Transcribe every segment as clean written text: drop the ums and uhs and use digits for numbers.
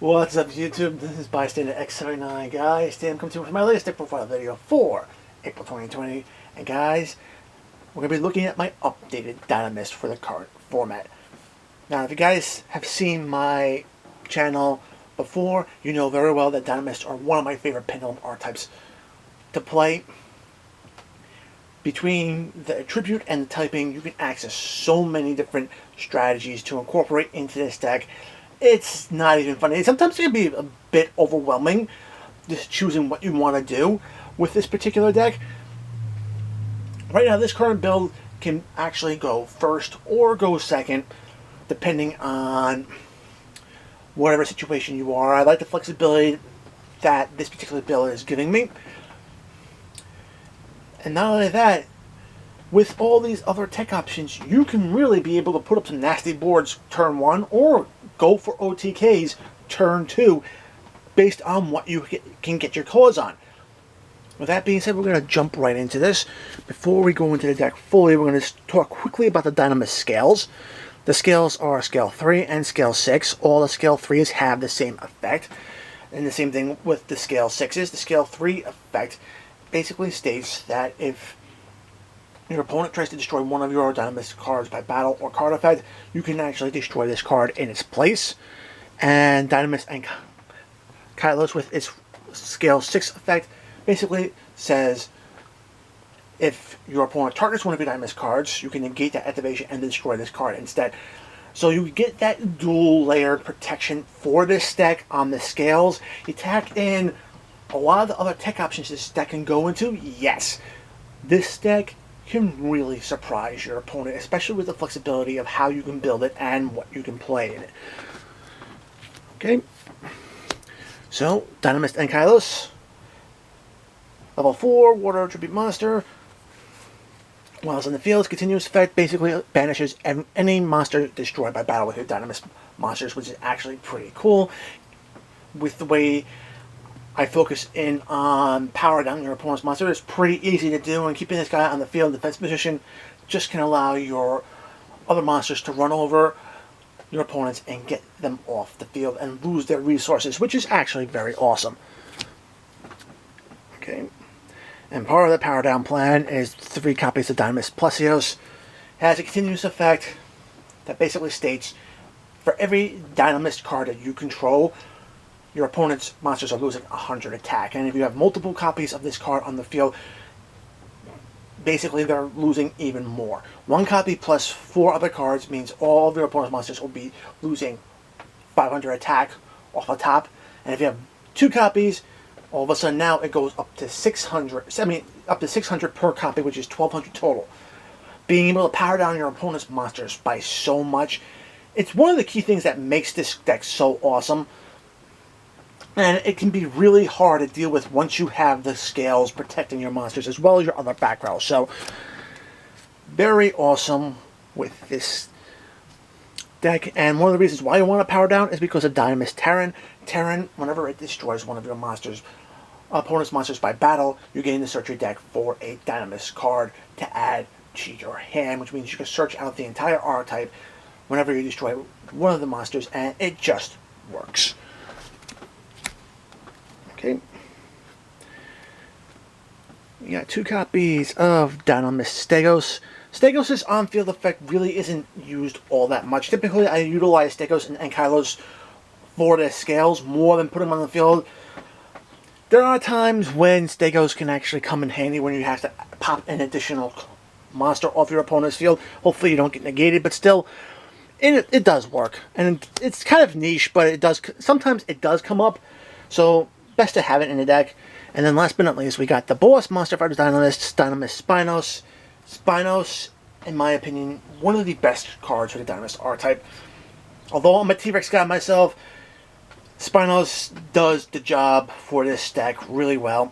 What's up YouTube? This is Bystander X79 guys. Today I'm coming to you with my latest deck profile video for April 2020. And guys, we're going to be looking at my updated Dinomist for the current format. Now if you guys have seen my channel before, you know very well that Dinomists are one of my favorite pendulum archetypes to play. Between the attribute and the typing, you can access so many different strategies to incorporate into this deck. It's not even funny. Sometimes it can be a bit overwhelming just choosing what you want to do with this particular deck. Right now, this current build can actually go first or go second, depending on whatever situation you are. I like the flexibility that this particular build is giving me. And not only that, with all these other tech options, you can really be able to put up some nasty boards turn 1 or go for OTKs turn 2 based on what you can get your claws on. With that being said, we're going to jump right into this. Before we go into the deck fully, we're going to talk quickly about the Dinomist scales. The scales are scale 3 and scale 6. All the scale 3s have the same effect. And the same thing with the scale 6s. The scale 3 effect basically states that if your opponent tries to destroy one of your Dinomist cards by battle or card effect, you can actually destroy this card in its place. And Dinomist and Kylos with its scale 6 effect basically says if your opponent targets one of your Dinomist cards, you can negate that activation and destroy this card instead. So you get that dual layered protection for this deck on the scales. You tack in a lot of the other tech options this deck can go into. Yes, this deck can really surprise your opponent, especially with the flexibility of how you can build it and what you can play in it. Okay, so Dinomist and Kylos. Level 4, Water Attribute Monster. While it's in the field, its continuous effect basically banishes any monster destroyed by battle with your Dinomist monsters, which is actually pretty cool. With the way I focus in on power down your opponent's monster, it's pretty easy to do, and keeping this guy on the field defense position just can allow your other monsters to run over your opponents and get them off the field and lose their resources, which is actually very awesome. Okay, and part of the power down plan is 3 copies of Dinomist Plusios. It has a continuous effect that basically states for every Dinomist card that you control, your opponent's monsters are losing 100 attack. And if you have multiple copies of this card on the field, basically they're losing even more. 1 copy plus 4 other cards means all of your opponent's monsters will be losing 500 attack off the top. And if you have 2 copies, all of a sudden now it goes up to 600, up to 600 per copy, which is 1200 total. Being able to power down your opponent's monsters by so much, it's one of the key things that makes this deck so awesome. And it can be really hard to deal with once you have the scales protecting your monsters as well as your other backrow. So, very awesome with this deck. And one of the reasons why you want to power down is because of Dinomist Terran. Terran, whenever it destroys one of your opponent's monsters by battle, you gain to search your deck for a Dinomist card to add to your hand, which means you can search out the entire archetype whenever you destroy one of the monsters, and it just works. Okay, we got 2 copies of Dinomist Stegos. Stegos' on-field effect really isn't used all that much. Typically, I utilize Stegos and Kylos for their scales more than put them on the field. There are times when Stegos can actually come in handy when you have to pop an additional monster off your opponent's field. Hopefully you don't get negated, but still, it does work. And it's kind of niche, but it does. Sometimes it does come up. So best to have it in the deck. And then last but not least, we got the Boss Monster Fighters Dinomist Spinos. Spinos, in my opinion, one of the best cards for the Dinomist archetype. Although I'm a T-Rex guy myself, Spinos does the job for this deck really well.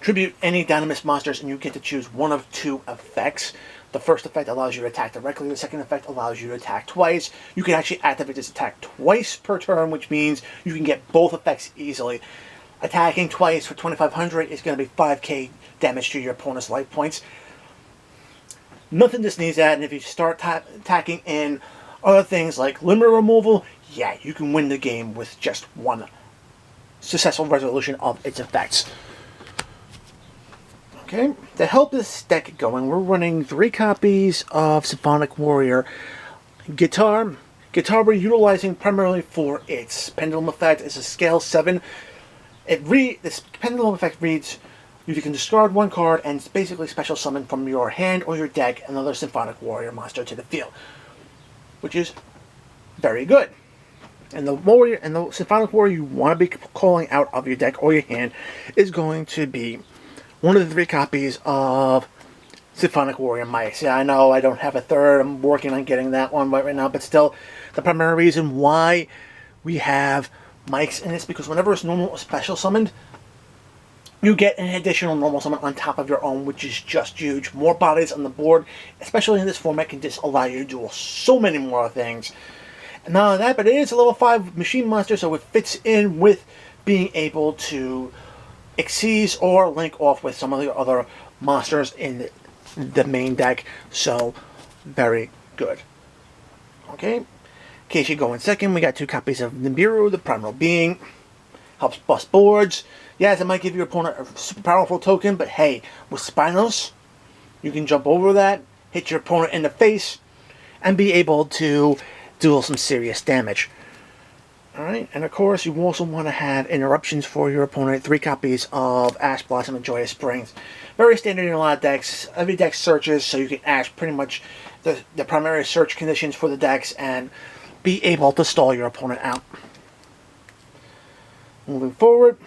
Tribute any Dinomist monsters and you get to choose one of 2 effects. The first effect allows you to attack directly. The second effect allows you to attack twice. You can actually activate this attack twice per turn, which means you can get both effects easily. Attacking twice for 2500 is going to be 5k damage to your opponent's life points. Nothing to sneeze at, and if you start attacking in other things like limit removal, yeah, you can win the game with just one successful resolution of its effects. Okay, to help this deck going, we're running 3 copies of Symphonic Warrior. Guitar we're utilizing primarily for its pendulum effect. It's a scale 7. This pendulum effect reads, you can discard 1 card and basically special summon from your hand or your deck another Symphonic Warrior monster to the field, which is very good. And the Symphonic Warrior you want to be calling out of your deck or your hand is going to be one of the 3 copies of Symphonic Warrior Mice. Yeah, I know I don't have a third. I'm working on getting that one right now, but still, the primary reason why we have Mice in this, because whenever it's normal or special summoned, you get an additional normal summon on top of your own, which is just huge. More bodies on the board, especially in this format, can just allow you to do so many more things. And not only that, but it is a level 5 machine monster, so it fits in with being able to exceed or link off with some of the other monsters in the main deck. So, very good. Okay, in case you go in second, we got 2 copies of Nibiru, the Primal Being. Helps bust boards. Yes, it might give your opponent a super powerful token, but hey, with Spinos, you can jump over that, hit your opponent in the face, and be able to deal some serious damage. Alright, and of course, you also want to have interruptions for your opponent. 3 copies of Ash Blossom and Joyous Springs. Very standard in a lot of decks. Every deck searches, so you can ask pretty much the primary search conditions for the decks and be able to stall your opponent out. Moving forward,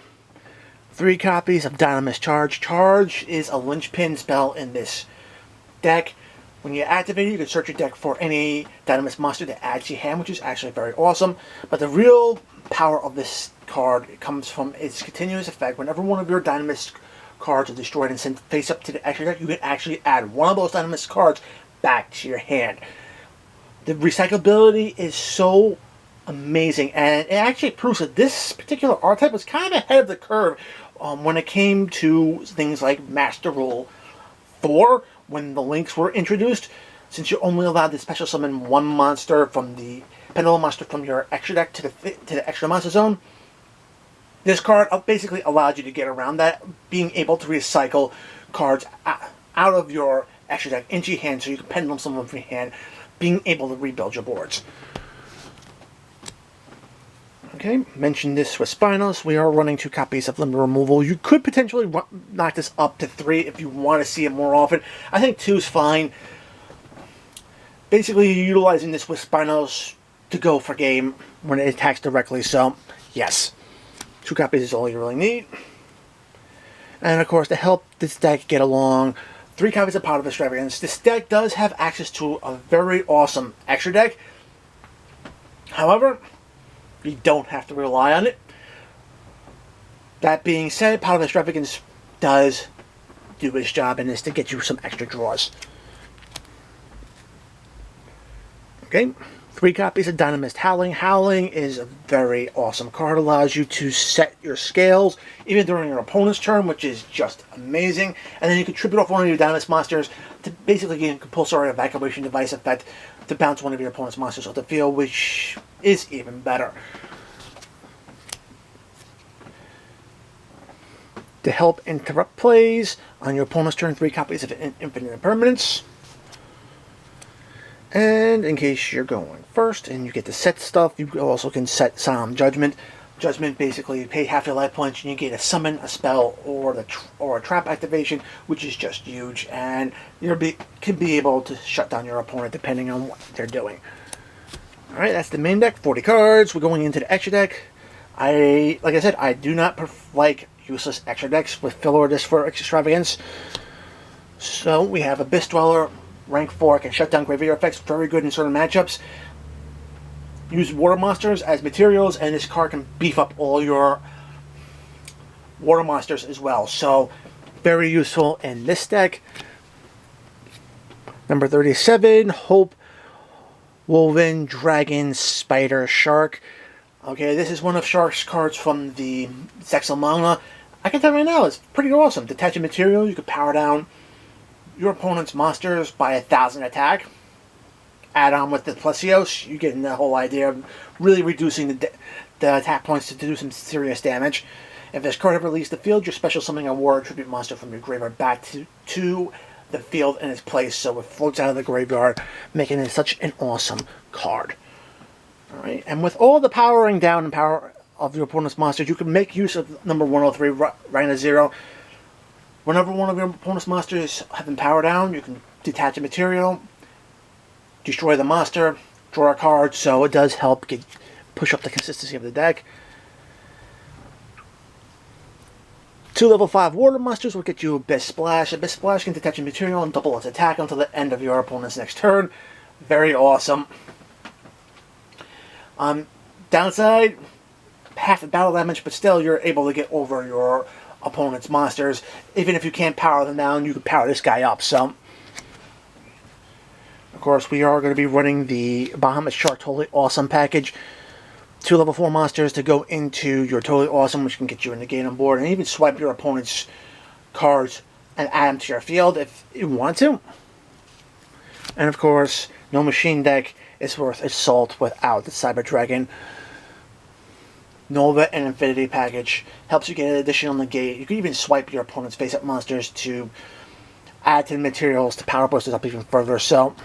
3 copies of Dinomist Charge. Charge is a linchpin spell in this deck. When you activate it, you can search your deck for any Dinomist monster to add to your hand, which is actually very awesome. But the real power of this card comes from its continuous effect. Whenever one of your Dinomist cards are destroyed and sent face up to the extra deck, you can actually add one of those Dinomist cards back to your hand. The recyclability is so amazing, and it actually proves that this particular archetype was kind of ahead of the curve when it came to things like Master Rule 4, when the links were introduced. Since you're only allowed to special summon 1 monster from the pendulum monster from your extra deck to the extra monster zone, this card basically allowed you to get around that, being able to recycle cards out of your extra deck into your hand, so you can pendulum summon from your hand, being able to rebuild your boards. Okay, mentioned this with Spinos. We are running 2 copies of Limit Removal. You could potentially knock this up to 3 if you want to see it more often. I think 2 is fine. Basically, you're utilizing this with Spinos to go for game when it attacks directly. So, yes, 2 copies is all you really need. And of course, to help this deck get along, 3 copies of Pot of Extravagance. This deck does have access to a very awesome extra deck. However, you don't have to rely on it. That being said, Pot of Extravagance does do its job in this to get you some extra draws. Okay, 3 copies of Dinomist Howling. Howling is a very awesome card. Allows you to set your scales even during your opponent's turn, which is just amazing. And then you can tribute off one of your Dinomist monsters to basically get a compulsory evacuation device effect to bounce one of your opponent's monsters off the field, which is even better. To help interrupt plays on your opponent's turn, 3 copies of Infinite Impermanence. And in case you're going first and you get to set stuff, you also can set Solemn Judgment. Judgment, basically, you pay half your life points and you get a summon, a spell, or a trap activation, which is just huge. And you can be able to shut down your opponent depending on what they're doing. Alright, that's the main deck, 40 cards. We're going into the extra deck. Like I said, I do not like useless extra decks with filler disc for extravagance. So we have Abyss Dweller, rank 4, can shut down graveyard effects, very good in certain matchups. Use water monsters as materials, and this card can beef up all your water monsters as well. So very useful in this deck. Number 37, Hope Woven Dragon Spider Shark. Okay, this is one of Shark's cards from the Zexal manga. I can tell you right now, it's pretty awesome. Detach a material, you can power down your opponent's monsters by 1,000 attack. add on with the Plesios, you get the whole idea of really reducing the attack points to do some serious damage. If this card ever leaves the field, you're special summoning a war tribute monster from your graveyard back to the field in its place, so it floats out of the graveyard, making it such an awesome card. Alright, and with all the powering down and power of your opponent's monsters, you can make use of number 103, Rhina 0. Whenever one of your opponent's monsters have been powered down, you can detach a material, destroy the monster, draw a card, so it does help push up the consistency of the deck. 2 level 5 water monsters will get you Abyss Splash. Abyss Splash can detach a material and double its attack until the end of your opponent's next turn. Very awesome. Downside, half the battle damage, but still you're able to get over your opponent's monsters. Even if you can't power them down, you can power this guy up. So, of course, we are going to be running the Bahamut Shark Totally Awesome package. 2 level 4 monsters to go into your Totally Awesome, which can get you a negate on board, and even swipe your opponent's cards and add them to your field if you want to. And of course, no machine deck is worth its salt without the Cyber Dragon. Nova and Infinity package helps you get an additional negate. You can even swipe your opponent's face-up monsters to add to the materials to power boost it up even further. So,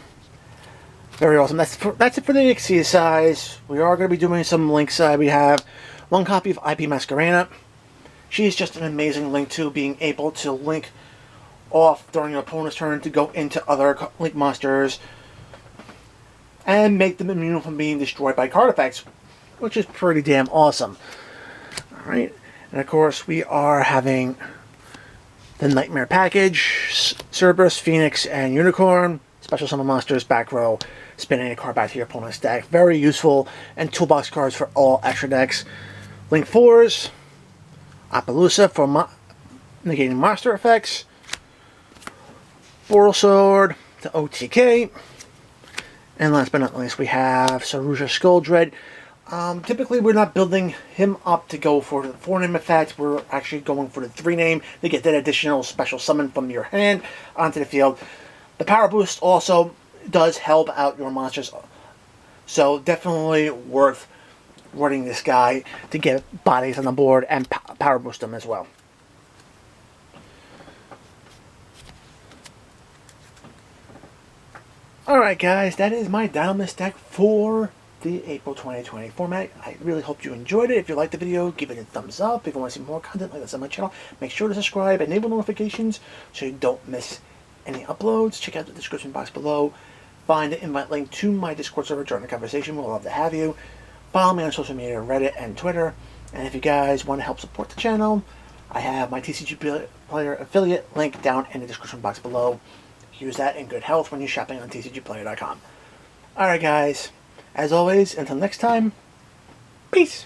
very awesome. That's it for the Exia size. We are going to be doing some Link side. We have 1 copy of IP Masquerena. She's just an amazing Link too, being able to link off during your opponent's turn to go into other Link monsters and make them immune from being destroyed by card effects, which is pretty damn awesome. Alright, and of course we are having the Nightmare package, Cerberus, Phoenix, and Unicorn. Special summon monsters, Backrow, spinning a card back to your opponent's deck. Very useful, and toolbox cards for all extra decks. Link 4s, Appaloosa for negating monster effects, Boral Sword to OTK, and last but not least we have Saruja Skulldread. Typically we're not building him up to go for the 4-name effect, we're actually going for the 3-name to get that additional special summon from your hand onto the field. The power boost also does help out your monsters, so definitely worth running this guy to get bodies on the board and power boost them as well. Alright guys, that is my Dinomist deck for the April 2020 format. I really hope you enjoyed it. If you liked the video, give it a thumbs up. If you want to see more content like this on my channel, make sure to subscribe, enable notifications so you don't miss any uploads. Check out the description box below. Find the invite link to my Discord server. Join the conversation. We'll love to have you. Follow me on social media, Reddit, and Twitter. And if you guys want to help support the channel, I have my TCG Player affiliate link down in the description box below. Use that in good health when you're shopping on TCGplayer.com. Alright guys, as always, until next time, peace!